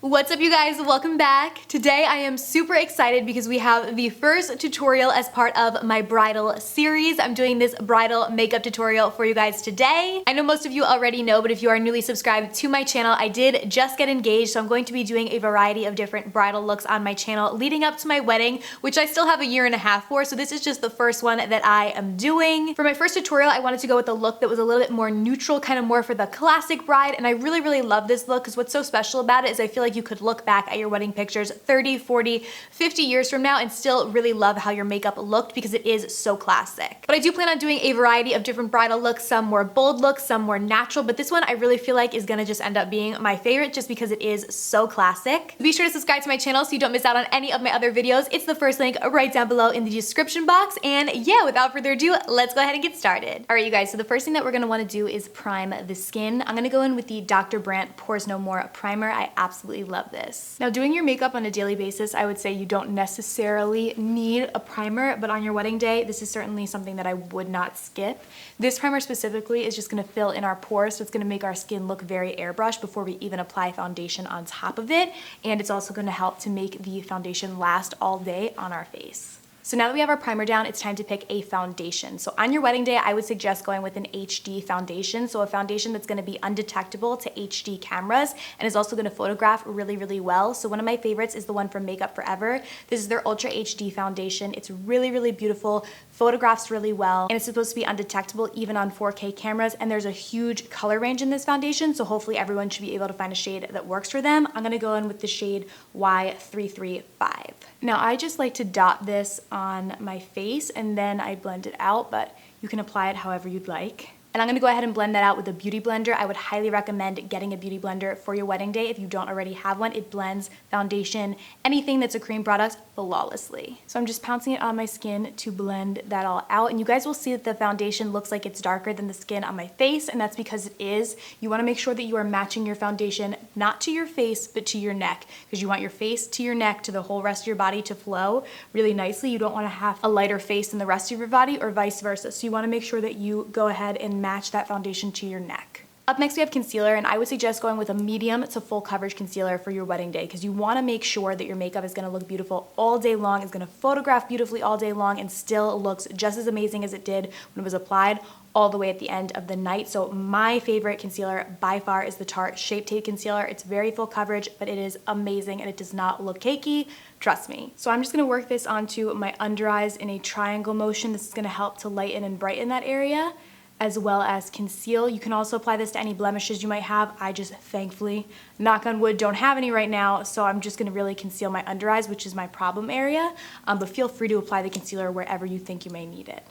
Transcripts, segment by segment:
What's up, you guys? Welcome back. Today I am super excited because we have the first tutorial as part of my bridal series. I'm doing this bridal makeup tutorial for you guys today. I know most of you already know, but if you are newly subscribed to my channel, I did just get engaged, so I'm going to be doing a variety of different bridal looks on my channel leading up to my wedding, which I still have a year and a half for, so this is just the first one that I am doing. For my first tutorial, I wanted to go with a look that was a little bit more neutral, kind of more for the classic bride, and I really love this look because what's so special about it is I feel like you could look back at your wedding pictures 30, 40, 50 years from now and still really love how your makeup looked because it is so classic. But I do plan on doing a variety of different bridal looks, some more bold looks, some more natural, but this one I really feel like is gonna just end up being my favorite just because it is so classic. Be sure to subscribe to my channel so you don't miss out on any of my other videos. It's the first link right down below in the description box. And yeah, without further ado, let's go ahead and get started. All right, you guys, so the first thing that we're gonna wanna do is prime the skin. I'm gonna go in with the Dr. Brandt Pores No More primer. I absolutely love this. Now, doing your makeup on a daily basis, I would say you don't necessarily need a primer, but on your wedding day, this is certainly something that I would not skip. This primer specifically is just gonna fill in our pores, so it's gonna make our skin look very airbrushed before we even apply foundation on top of it, and it's also gonna help to make the foundation last all day on our face. So now that we have our primer down, it's time to pick a foundation. So on your wedding day, I would suggest going with an HD foundation. So a foundation that's gonna be undetectable to HD cameras and is also gonna photograph really well. So one of my favorites is the one from Makeup Forever. This is their Ultra HD foundation. It's really beautiful, photographs really well, and it's supposed to be undetectable even on 4K cameras. And there's a huge color range in this foundation, so hopefully everyone should be able to find a shade that works for them. I'm gonna go in with the shade Y335. Now I just like to dot this on my face and then I blend it out, but you can apply it however you'd like. And I'm gonna go ahead and blend that out with a beauty blender. I would highly recommend getting a beauty blender for your wedding day if you don't already have one. It blends foundation, anything that's a cream product, flawlessly. So I'm just pouncing it on my skin to blend that all out. And you guys will see that the foundation looks like it's darker than the skin on my face, and that's because it is. You wanna make sure that you are matching your foundation, not to your face, but to your neck, because you want your face to your neck to the whole rest of your body to flow really nicely. You don't wanna have a lighter face than the rest of your body or vice versa. So you wanna make sure that you go ahead and match that foundation to your neck. Up next we have concealer, and I would suggest going with a medium to full coverage concealer for your wedding day because you want to make sure that your makeup is going to look beautiful all day long, is going to photograph beautifully all day long, and still looks just as amazing as it did when it was applied all the way at the end of the night. So my favorite concealer by far is the Tarte Shape Tape Concealer. It's very full coverage, but it is amazing and it does not look cakey. Trust me. So I'm just gonna work this onto my under eyes in a triangle motion. This is gonna help to lighten and brighten that area, as well as conceal. You can also apply this to any blemishes you might have. I just thankfully, knock on wood, don't have any right now, so I'm just gonna really conceal my under eyes, which is my problem area, but feel free to apply the concealer wherever you think you may need it.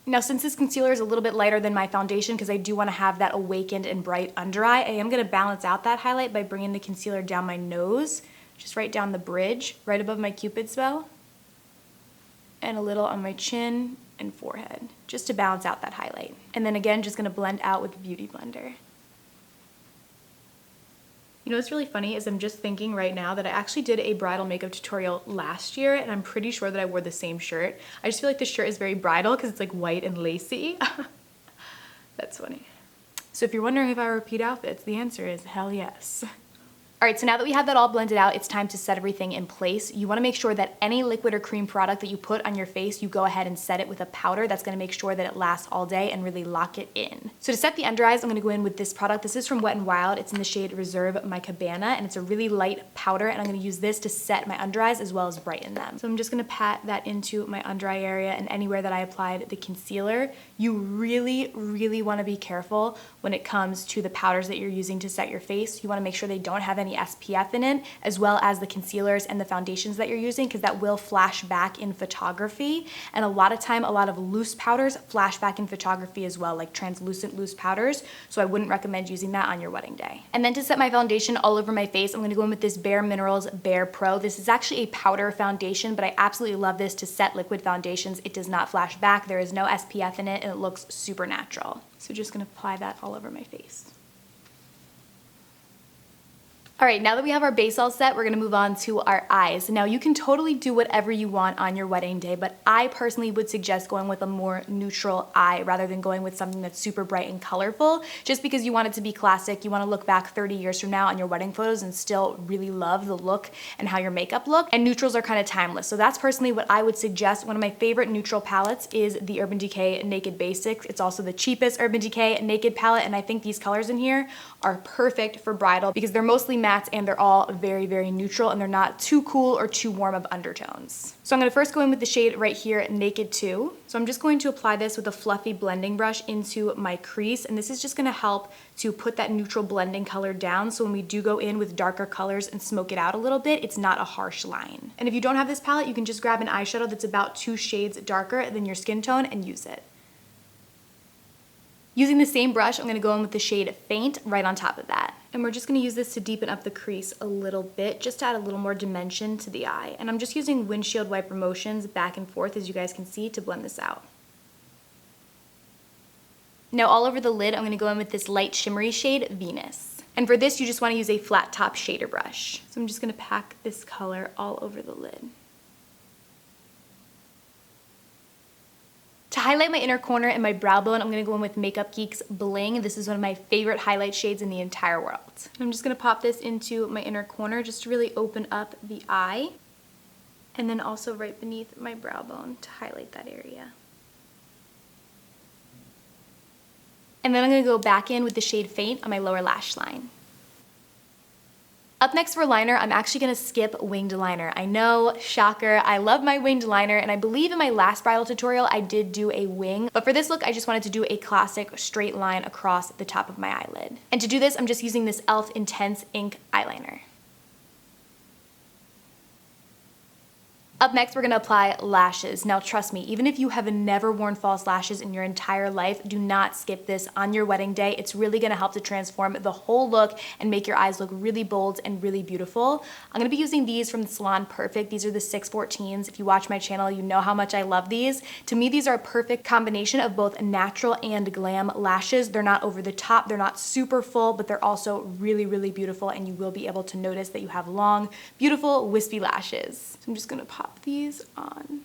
Now, since this concealer is a little bit lighter than my foundation, because I do want to have that awakened and bright under eye, I am going to balance out that highlight by bringing the concealer down my nose, just right down the bridge, right above my Cupid's bow, and a little on my chin and forehead, just to balance out that highlight. And then again, just gonna blend out with the Beauty Blender. You know what's really funny is I'm just thinking right now that I actually did a bridal makeup tutorial last year, and I'm pretty sure that I wore the same shirt. I just feel like this shirt is very bridal because it's like white and lacy. That's funny. So if you're wondering if I repeat outfits, the answer is hell yes. All right, so now that we have that all blended out, it's time to set everything in place. You wanna make sure that any liquid or cream product that you put on your face, you go ahead and set it with a powder. That's gonna make sure that it lasts all day and really lock it in. So to set the under eyes, I'm gonna go in with this product. This is from Wet n Wild. It's in the shade Reserve My Cabana, and it's a really light powder, and I'm gonna use this to set my under eyes as well as brighten them. So I'm just gonna pat that into my under eye area and anywhere that I applied the concealer. You really wanna be careful when it comes to the powders that you're using to set your face. You wanna make sure they don't have any SPF in it, as well as the concealers and the foundations that you're using, because that will flash back in photography. And a lot of time, a lot of loose powders flash back in photography as well, like translucent loose powders. So I wouldn't recommend using that on your wedding day. And then to set my foundation all over my face, I'm gonna go in with this Bare Minerals Bare Pro. This is actually a powder foundation, but I absolutely love this to set liquid foundations. It does not flash back, there is no SPF in it, and it looks super natural. So just gonna apply that all over my face. All right, now that we have our base all set, we're gonna move on to our eyes. Now you can totally do whatever you want on your wedding day, but I personally would suggest going with a more neutral eye rather than going with something that's super bright and colorful, just because you want it to be classic. You wanna look back 30 years from now on your wedding photos and still really love the look and how your makeup look, and neutrals are kind of timeless. So that's personally what I would suggest. One of my favorite neutral palettes is the Urban Decay Naked Basics. It's also the cheapest Urban Decay Naked palette, and I think these colors in here are perfect for bridal because they're mostly matte and they're all very, very neutral and they're not too cool or too warm of undertones. So I'm gonna first go in with the shade right here, Naked 2. So I'm just going to apply this with a fluffy blending brush into my crease, and this is just gonna help to put that neutral blending color down, so when we do go in with darker colors and smoke it out a little bit, it's not a harsh line. And if you don't have this palette, you can just grab an eyeshadow that's about 2 shades darker than your skin tone and use it. Using the same brush, I'm gonna go in with the shade Faint right on top of that. And we're just gonna use this to deepen up the crease a little bit, just to add a little more dimension to the eye. And I'm just using windshield wiper motions back and forth, as you guys can see, to blend this out. Now all over the lid, I'm gonna go in with this light shimmery shade, Venus. And for this, you just wanna use a flat top shader brush. So I'm just gonna pack this color all over the lid. To highlight my inner corner and my brow bone, I'm gonna go in with Makeup Geek's Bling. This is one of my favorite highlight shades in the entire world. I'm just gonna pop this into my inner corner just to really open up the eye, and then also right beneath my brow bone to highlight that area. And then I'm gonna go back in with the shade Faint on my lower lash line. Up next for liner, I'm actually gonna skip winged liner. I know, shocker, I love my winged liner, and I believe in my last bridal tutorial I did do a wing, but for this look I just wanted to do a classic straight line across the top of my eyelid. And to do this, I'm just using this e.l.f. Intense Ink eyeliner. Up next, we're gonna apply lashes. Now trust me, even if you have never worn false lashes in your entire life, do not skip this on your wedding day. It's really gonna help to transform the whole look and make your eyes look really bold and really beautiful. I'm gonna be using these from the Salon Perfect. These are the 614s. If you watch my channel, you know how much I love these. To me, these are a perfect combination of both natural and glam lashes. They're not over the top, they're not super full, but they're also really, really beautiful, and you will be able to notice that you have long, beautiful, wispy lashes. So I'm just gonna pop these on.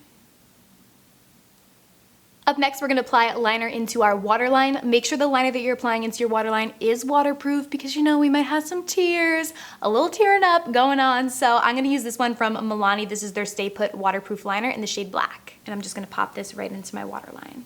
Up next, we're gonna apply liner into our waterline. Make sure the liner that you're applying into your waterline is waterproof because you know we might have some tears, a little tearing up going on. So I'm gonna use this one from Milani. This is their Stay Put waterproof liner in the shade Black. And I'm just gonna pop this right into my waterline.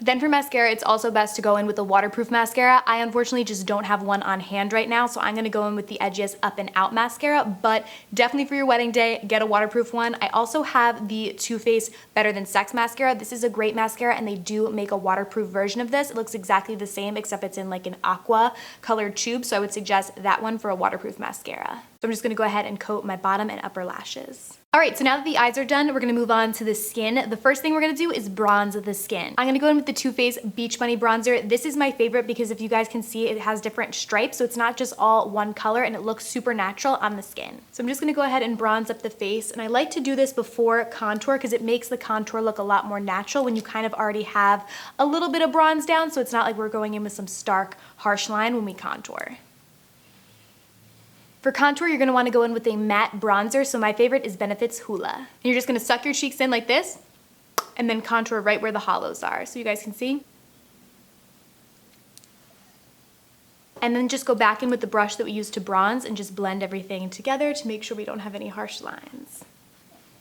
Then for mascara, it's also best to go in with a waterproof mascara. I unfortunately just don't have one on hand right now, so I'm gonna go in with the Edges Up and Out mascara, but definitely for your wedding day, get a waterproof one. I also have the Too Faced Better Than Sex mascara. This is a great mascara, and they do make a waterproof version of this. It looks exactly the same, except it's in like an aqua colored tube, so I would suggest that one for a waterproof mascara. So I'm just gonna go ahead and coat my bottom and upper lashes. All right, so now that the eyes are done, we're gonna move on to the skin. The first thing we're gonna do is bronze the skin. I'm gonna go in with the Too Faced Beach Bunny bronzer. This is my favorite because if you guys can see, it has different stripes, so it's not just all one color, and it looks super natural on the skin. So I'm just gonna go ahead and bronze up the face, and I like to do this before contour because it makes the contour look a lot more natural when you kind of already have a little bit of bronze down, so it's not like we're going in with some stark, harsh line when we contour. For contour, you're gonna wanna go in with a matte bronzer, so my favorite is Benefit's Hoola. And you're just gonna suck your cheeks in like this, and then contour right where the hollows are, so you guys can see. And then just go back in with the brush that we used to bronze and just blend everything together to make sure we don't have any harsh lines.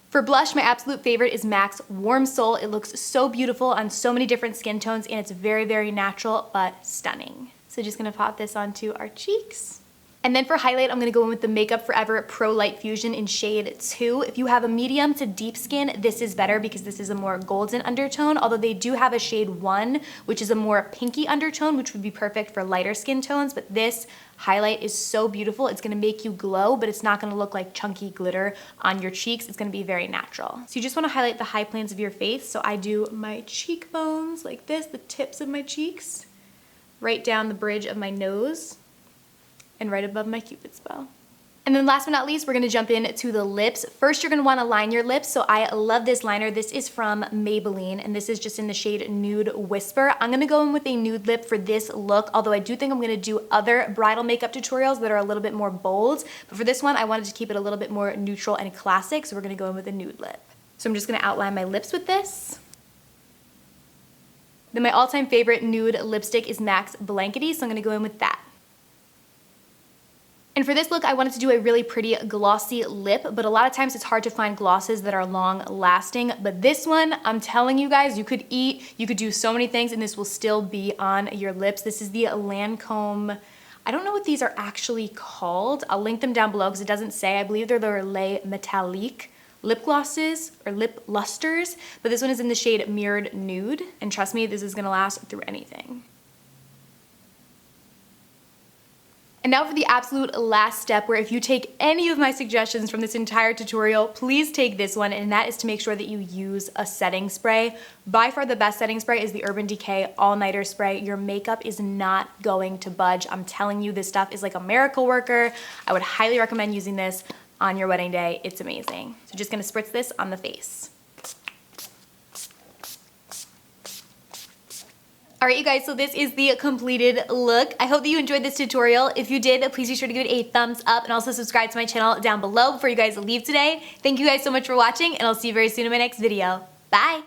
For blush, my absolute favorite is MAC's Warm Soul. It looks so beautiful on so many different skin tones, and it's very, very natural, but stunning. So just gonna pop this onto our cheeks. And then for highlight, I'm gonna go in with the Makeup Forever Pro Light Fusion in shade 2. If you have a medium to deep skin, this is better because this is a more golden undertone, although they do have a shade 1, which is a more pinky undertone, which would be perfect for lighter skin tones, but this highlight is so beautiful. It's gonna make you glow, but it's not gonna look like chunky glitter on your cheeks. It's gonna be very natural. So you just wanna highlight the high planes of your face. So I do my cheekbones like this, the tips of my cheeks, right down the bridge of my nose, and right above my Cupid's bow. And then last but not least, we're gonna jump into the lips. First, you're gonna wanna line your lips. So I love this liner. This is from Maybelline, and this is just in the shade Nude Whisper. I'm gonna go in with a nude lip for this look, although I do think I'm gonna do other bridal makeup tutorials that are a little bit more bold. But for this one, I wanted to keep it a little bit more neutral and classic, so we're gonna go in with a nude lip. So I'm just gonna outline my lips with this. Then my all-time favorite nude lipstick is MAC's Blankety, so I'm gonna go in with that. And for this look, I wanted to do a really pretty glossy lip, but a lot of times it's hard to find glosses that are long lasting. But this one, I'm telling you guys, you could eat, you could do so many things, and this will still be on your lips. This is the Lancome, I don't know what these are actually called. I'll link them down below because it doesn't say. I believe they're the Les Metalliques lip glosses or lip lusters, but this one is in the shade Mirrored Nude. And trust me, this is gonna last through anything. And now for the absolute last step, where if you take any of my suggestions from this entire tutorial, please take this one, and that is to make sure that you use a setting spray. By far the best setting spray is the Urban Decay All Nighter Spray. Your makeup is not going to budge. I'm telling you, this stuff is like a miracle worker. I would highly recommend using this on your wedding day. It's amazing. So just gonna spritz this on the face. All right, you guys, so this is the completed look. I hope that you enjoyed this tutorial. If you did, please be sure to give it a thumbs up and also subscribe to my channel down below before you guys leave today. Thank you guys so much for watching, and I'll see you very soon in my next video. Bye.